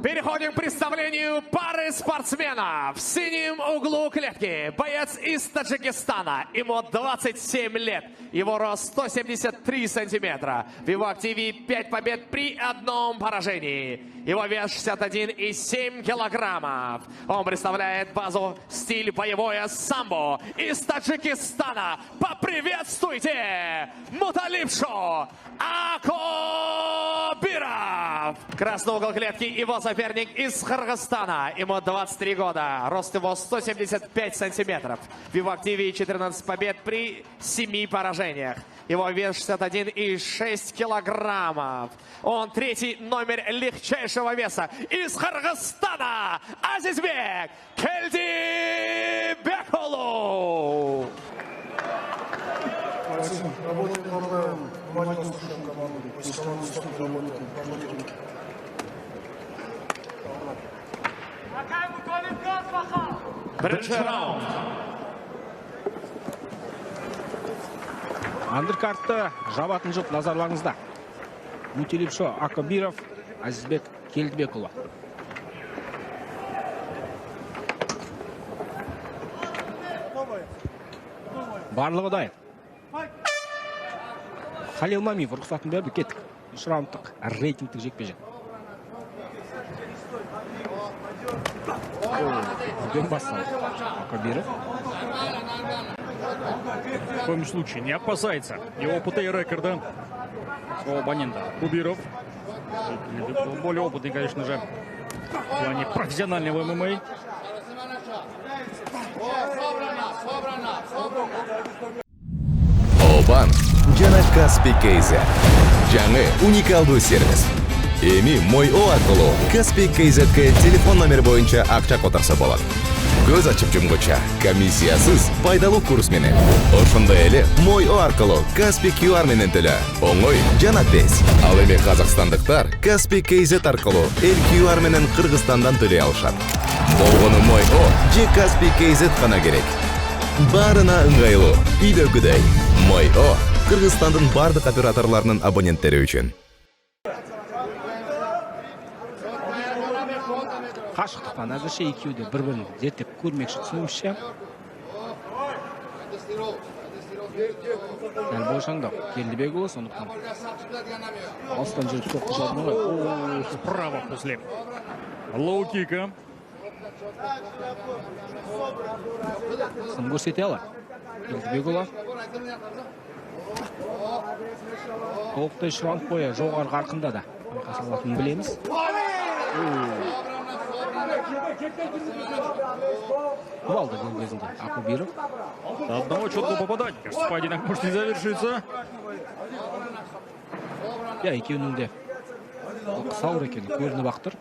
Переходим к представлению пары спортсменов. В синем углу клетки боец из Таджикистана. Ему 27 лет. Его рост 173 сантиметра. В его активе 5 побед при 1 поражении. Его вес 61,7 килограммов. Он представляет базу стиль боевое самбо из Таджикистана. Поприветствуйте Муталибшо Акобиров. Красный угол клетки его соперник из Кыргызстана. Ему 23 года. Рост его 175 сантиметров. В его активе 14 побед при 7 поражениях. Его вес 61,6 килограммов. Он третий номер легчайшего веса из Кыргызстана. Азизбек Келдибекулу. Бірінші раунд. Андеркартты жабатын жұп назарларыңызда. Муталибшо Акобиров, Азизбек Келдибекулы. Барлығы дайын. Халил Мамиев рұқсатын берді, кеттік. Үш раундтық рейтингтік жекпе-жек. Идем басталды. Акобиров. В коем случае не опасается и опыта, и рекорда своего оппонента. Акобиров. Более опытный, конечно же, в плане профессионального ММА. Обан жана Каспий KZ. Жаңы уникалдуу сервис. Эми Мой О аркылуу Каспий KZ'ке телефон номер боюнча акча которсо болот. Көз ачып жумгуча комиссиясыз пайдалуу курс менен. Ошондой эле Мой О аркылуу Каспий QR менен төлө. Оңой жана тез. Ал эми казакстандыктар Каспий KZ аркылуу эл QR менен Кыргызстандан төлөй алышат. Болгону Мой О же Каспий KZ гана керек. Барына ыңгайлуу, үйдөгүдөй. Мой О Кыргызстандын бардык операторлорунун абоненттери үчүн. Қашықтықтан әзірше екеуі де бір-бірін зерттеп көрмекші түсінуімізше. Дәл бойшаңдау Келдибекулы, сондықтан алыстан жүріп соқты жадын ғой. Справа после лоу-кика. Сын көрсете алар Келдибекулы. Толықтай үш раунд бойы жоғары қарқында да қасалатынын білеміз. Кувалда был кезінде Акобиров. До одного четкого попадания. Кажется, поединок может не завершиться. Я екеуінің де сауыр екені көрініп ақтыр.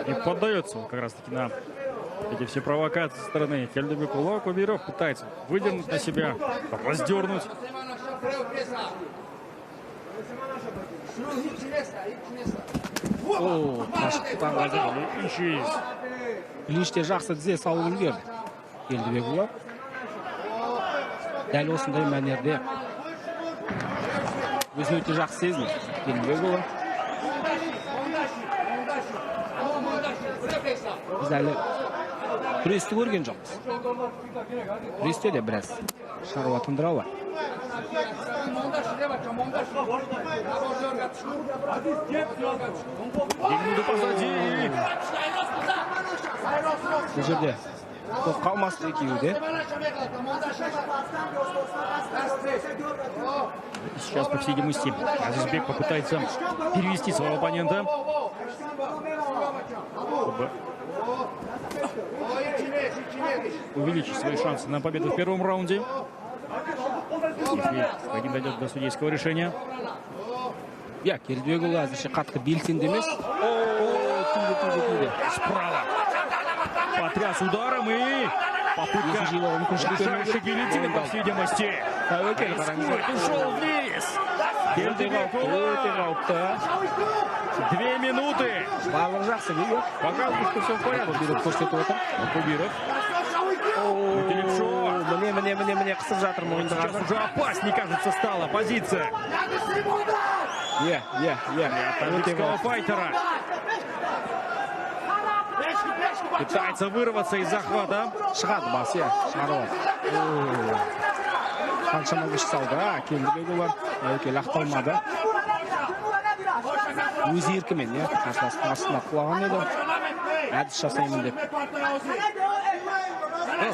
И поддается он как раз таки на эти все провокации со стороны Келдибекулы. Акобиров пытается выдернуть на себя, раздернуть. Қашықтықтан қазір клинчте жақсы тізе салып үлгерді Келдибекулы. Дәл осындай мәнерде өзін өте жақсы сезінді Келдибекулы. Біз әлі күресті көрген жоқпыз. Күресте де біраз шаруа тындыра алар. Бұл жерде тоқ қалмасты екеуі де. Сейчас, по всей видимости, Азизбек попытается перевести своего оппонента, чтобы увеличить свои шансы на победу в первом раунде. Если поединок дойдет до судейского решения. Я Келдибекулы әзірше қатты белсенді емес. Тиді. Справа. Потряс ударом и попытка решающей гильотины, по всей видимости. Ушел вниз. Келдибекулы. 2 минуты. Барлығы жақсы. Пока что все в порядке. Акобиров көрсетіп отыр. Акобиров. Мутилипшо. Міне қысып жатыр мойынды Сейчас қазір. уже опаснее, кажется, стала позиция таджикского файтера. Пытается вырваться из захвата. Шығады бас, шығарып алды. Қаншама күш салды, келді олар. Әуекел ақталмады. Өз еркімен, қарсыластың астына құлаған еді. Әдіс жасаймын деп.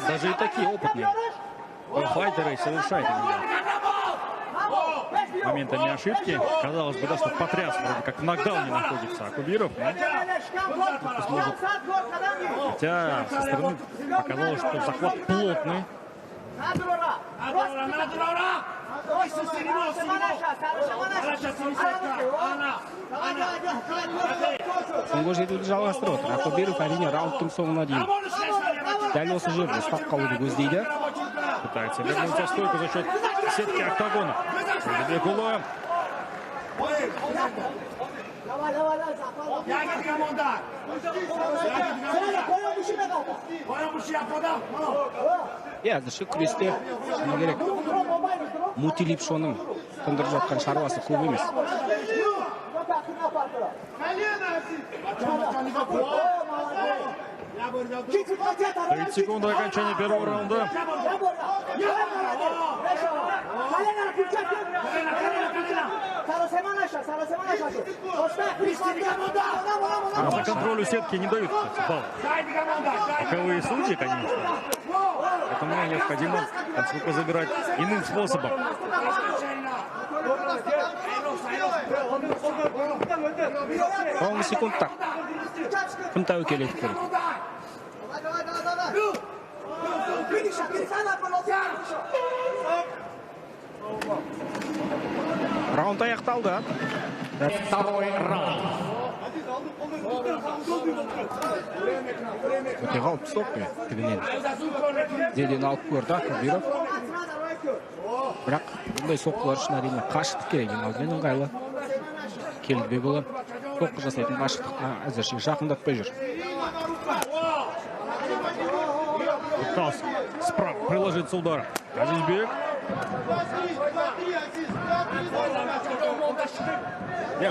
Даже и такие опытные файтеры совершают моментами ошибки. Казалось бы, да, что потряс, вроде как в нокдауне находится Акубиров. Хотя со стороны показалось, что захват плотный. Соңғы жетуді жалғастырып отыр. Акубиров әрине раундтың соңына дейін дәл осы жерде ұстап қалуды көздейді. Пытается вернуться в стойку за счет сетки октагона. Бекулов. Әзірше күресте шыны керек. Мутилипшоның тындырып жатқан шаруасы көп емес. 30 секунд до окончания первого раунда. За контролю сетки не дают, кстати, балл. Боковые судьи, конечно. Поэтому необходимо концовку забирать иным способом. Соңғы секундта кім тәуекел етіп керек? Раунд аяқталды. Второй раунд. Өте қалып соқпы тігінен. Зеден алып көрді Акубиров. Бірақ бұндай соққылар үшін әрине қашықтық керек. Алдымен ыңғайлы. Келдібекұлы соққы жасайтын қашықтыққа әзірше жақындатпай жүр. Пытался справа приложиться ударом. Азизбек.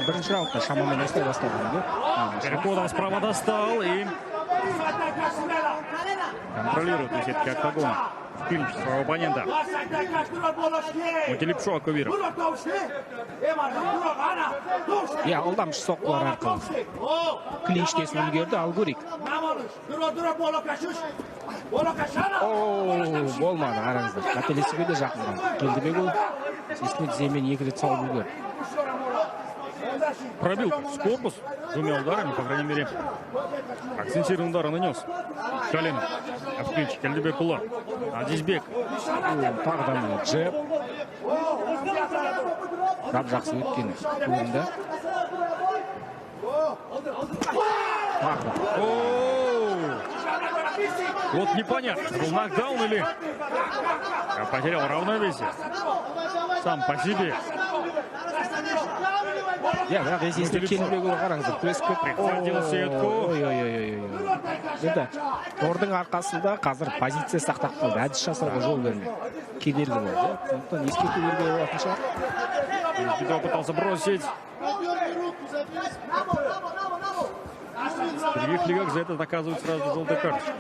Бірінші раундта шамамен осылай басталған. Переходом справа достал и контролирует на сетке октагона. Клинч своего оппонента. Мутилипшо Акубиров. Алдамшы соққылар арқылы клинчтесін үлгерді Алгурик. Болмады, қараңыздар. Қателесуге де жақындан. Келдібекұлы есіне тіземен 2 рет салып үлгерді. Пробил с корпус двумя ударами, по крайней мере. Акцентированный удар нанес. Коленом. В клинч Келдібекұлы. Азизбек. Тағдан джеб. Рап жақсы өткен көрінді. Вот непонятно, был нокдаун или потерял равновесие сам по себе. Бірақ есесіне Келдібекұлы қараңыздар, күрес көп. Прихватил сетку. Енді тордың арқасында қазір позиция сақтап қалды. Әдіс жасауға жол бермей. Кедергі болды. Сондықтан ескерту беруге болатын шығар. Кидо пытался бросить. В других лигах за это наказывают сразу желтой карточкой.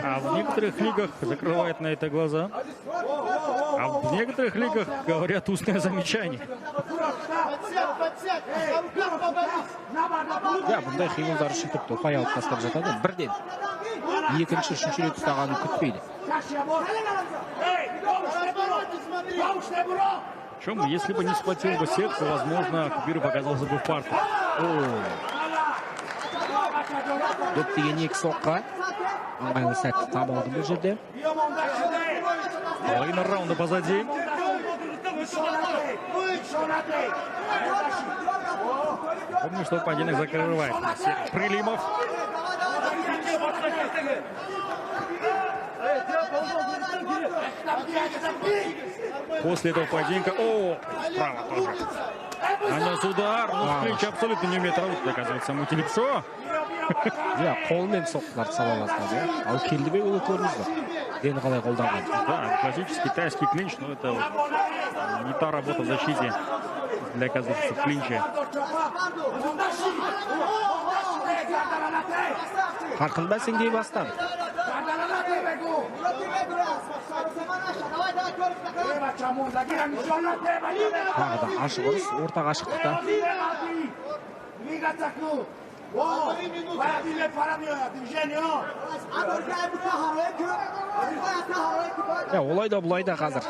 А в некоторых лигах закрывают на это глаза. А в некоторых лигах говорят устное замечание. Бұндай қимылдар үшін тіпті ұпай алып тастап жатады. Бірден екінші, үшінші рет ұстағанын күтпейді. Причем, если бы не схватил бы сетку, возможно, Акубиров оказался бы в парке. Доп деген 2 соққа. Ыңғайлы сәтті таба алды бұл жерде. Половина раунда позади. Помню, что поединок закрывает Прилимов. После этого поединка... Справа тоже. Нанес удар. Но в клинче абсолютно не умеет работать, оказывается, Мутилипшо. иә қолмен соққыларды сала бастады. Ал Келдібекұлы көрдіңіз бе? Дені қалай қолданған? Да, классический тайский клинч, но это вот не та работа в защите для оказывается в клинче. Қарқын бәсеңдей бастады. Тағы да ашық ұрыс, ортаға ашықтықта. Олай да бұлай да қазір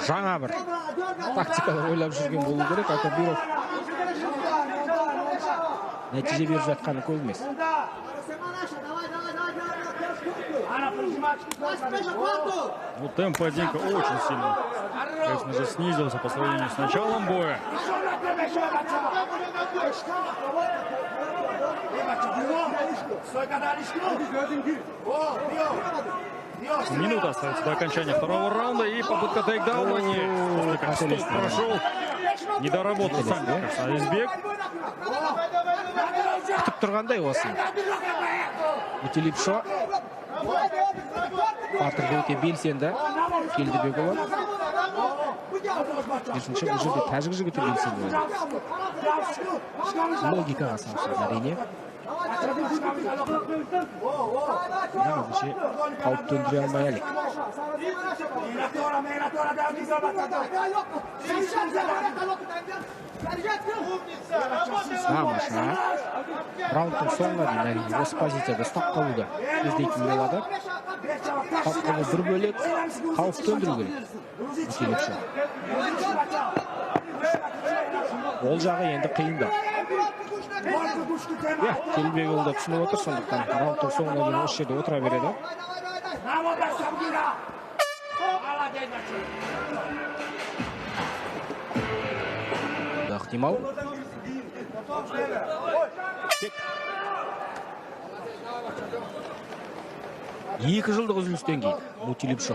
жаңа бір тактикалар ойлап жүрген болу керек. Акабиров нәтиже беріп жатқаны көп емес. Ну, темп поединка очень сильно, конечно же, снизился по сравнению с началом боя. Минута остается до окончания второго раунда, и попытка тейкдауна. Стоп прошел, не доработал сам Айзбек. Күтіп тұрғандай осы. Утилипшо. Батыр өте белсенді. Келдібекұлы. Керісінше бұл жерде тәжік жігіті белсенді. Логикаға самсыз әрине. Нағызынше қауіп төндіре алмай әлек. Самаша. Раундтың соңына дейін әрине осы позицияда ұстап қалуды іздейтін болады. Қауіпті бір бөлек, қауіп төндіру керек. Утилипшо. Ол жағы енді қиынды. Келдібекұлы да түсініп отыр, сондықтан раундтың соңына дейін осы жерде отыра береді. Ықтимал. Екі жылдық үзілістен кейін Утилипшо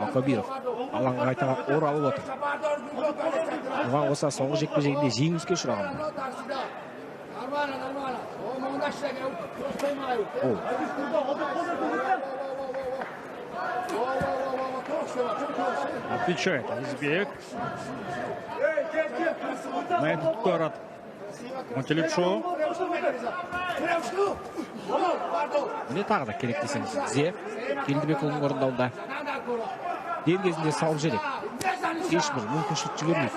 Акабиров алаңға қайта оралып отыр. Оған қоса соңғы жекпе-жегінде жеңіліске ұшыраған. Отвечает Айзбек. На этот удар от Утилипшо. Міне тағы да керек десеңіз. Зе Келдібекұлының орындауда. Дер кезінде салып жерек. Ешбір мүмкіншілік жібермейді.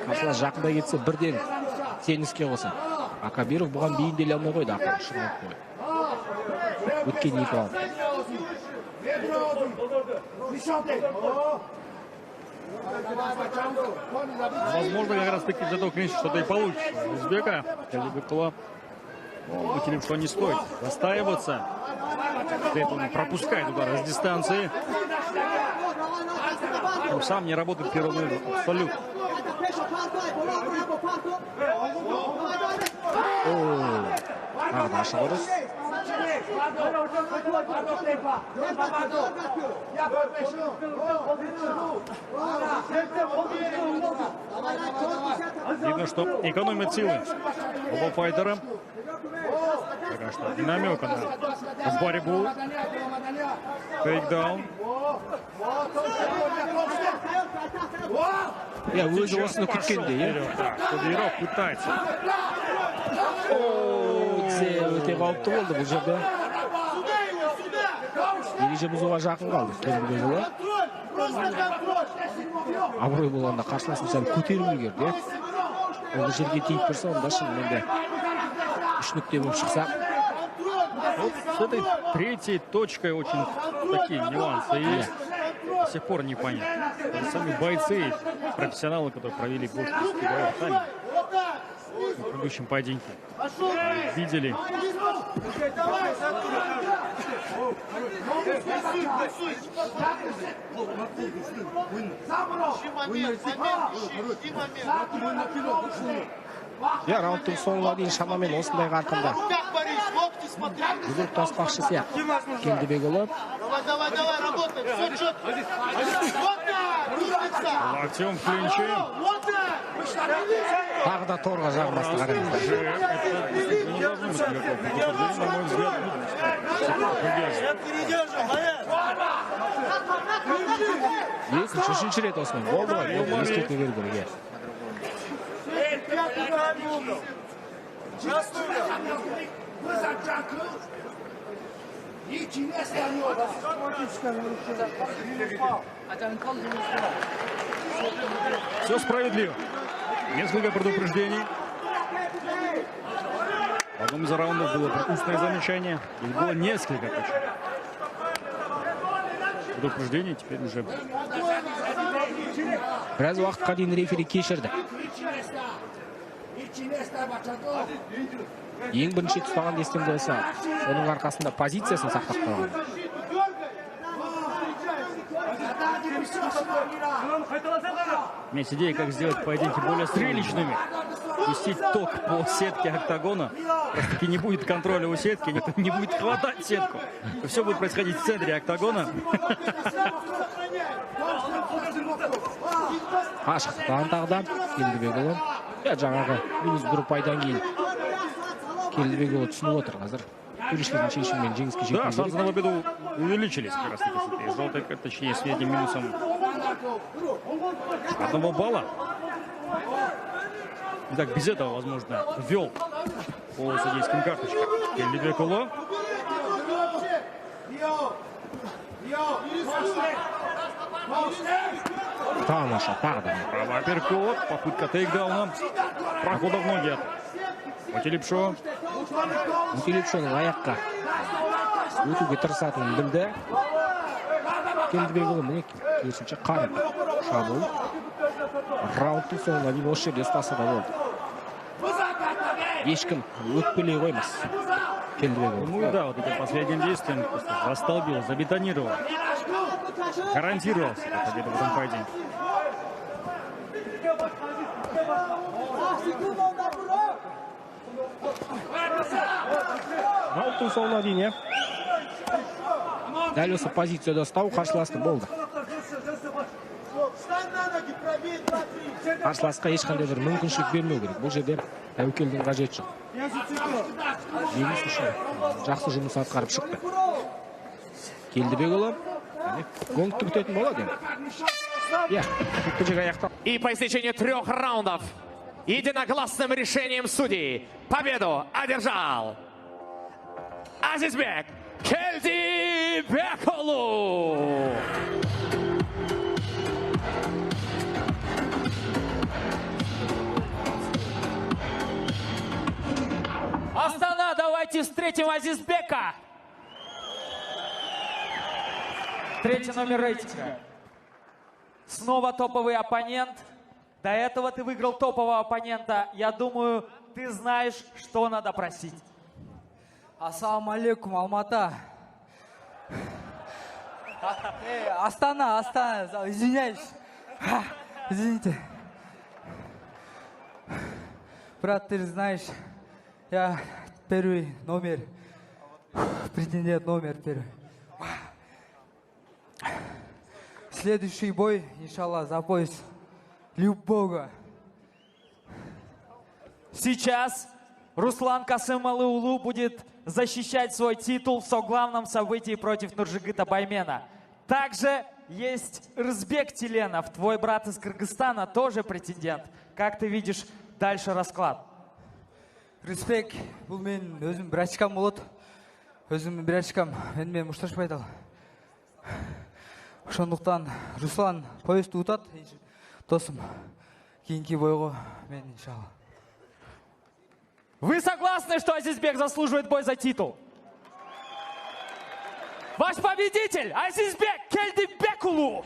Қарсылас жақындай кетсе бірден теніске қоса. Акабиров бұған бейімделе алмай қойды. Ақыры шығарып қойды. Өткен екі раунд. Возможно, как раз таки из этого клинча что-то и получится. Узбека, Келдібекұлы. Утилипшо не стоит застаиваться. Он пропускает удары с дистанции. Он сам не работает первым абсолютно. Тағы да ашық ұрыс. Видно, что экономит силы оба файтера. Пока что намека на борьбу. Тейкдаун. Өзі осыны күткенде. Кабиров пытается. Өте қауіпті болды бұл жерде. Ереже бұзуға жақын қалды. Келдібекұлы. Абырой болғанда қарсыласын сәл көтеріп үлгерді. Ол жерге тиіп тұрса, онда шынымен де үш нүкте болып шықса. Вот с этой третьей точкой очень такие нюансы есть. До сих пор непонятно. Сами бойцы, профессионалы, которые провели больше 10 боев сами в предыдущем поединке, видели. Раундтың соңына дейін шамамен осындай қарқында жұдырық таспақшы сияқты. Келдібекұлы. Локтем в клинче. Тағы да торға жағылмасты қараңыздар. Это действительно не должно быть никакого предупреждения, на мой взгляд. Екінші, үшінші рет осымен болды ғой. Болды, ескерту беру керек, иә. Все справедливо. Несколько предупреждений. В одном из раундов было устное замечание. Их было несколько точно. Предупреждений теперь уже. Біраз уақытқа дейін рефери кешірді. Ең бірінші тұстаған дестен болса, оның арқасында позициясын сақтап қалған. У меня есть идея, как сделать поединки более зрелищными. Пустить ток по сетке октагона. Просто-таки не будет контроля у сетки, не будет хватать сетку. Все будет происходить в центре октагона. Ашықтықтан тағда Келдібекұлы. Жаңағы минус бір ұпайдан кейін Келдібекұлы түсініп отыр қазір. Төрешілердің шешімімен жеңіске Да, жеткен шансы на победу увеличились как раз таки с этой желтой, точнее, с этим минусом 1 балла. Итак, без этого, возможно, ввел по судейским карточкам Келдібекұлы. Тамаша, тағда. Правый апперкот, попытка тейкдауна, прохода в ноги от Утилипшо. Утилипшоның аяққа өтуге тырысатынын білді. Келдібекұлы міне керісінше қарым шабуыл. Раундтың соңына дейін осы жерде ұстаса да болды. Ешкім өтпелей қоймас. Келдібекұлы. Ну да, вот этим последним действием просто застолбил, забетонировал. Гарантировался победу в этом поединке. Раундтың соңына дейін, дәл осы позицияда ұстау қарсыласты болды. Қарсыласқа ешқандай бір мүмкіншілік бермеу керек. Бұл жерде тәуекелдің қажеті жоқ. Жеңіс үшін жақсы жұмыс атқарып шықты. Келдібекұлы гонгты күтетін болады. И по истечении 3 раундов единогласным решением судей победу одержал Азизбек Келдибекұлы. Астана, давайте встретим Азизбека. 3-й номер рейтинга. Снова топовый оппонент. До этого ты выиграл топового оппонента. Я думаю, ты знаешь, что надо просить. Ассаламу алейкум, Алмата. Астана, извиняюсь. Извините. Брат, ты же знаешь, я первый номер, претендент номер первый. Следующий бой, иншаллах, за пояс любого. Сейчас Руслан Касымалы-Улу будет защищать свой титул в соглавном событии против Нуржигыта Баймена. Также есть Рызбек Теленов, твой брат из Кыргызстана, тоже претендент. Как ты видишь дальше расклад? Рызбек, бұл мен өзім бір очкам болады. Өзім бір очкам, мен мұшташпай айтал. Шондықтан Руслан поезд ұтат, досым, кейінгі бойғы мен иншалла. Вы согласны, что Азизбек заслуживает бой за титул? Ваш победитель Азизбек Келдибекұлы!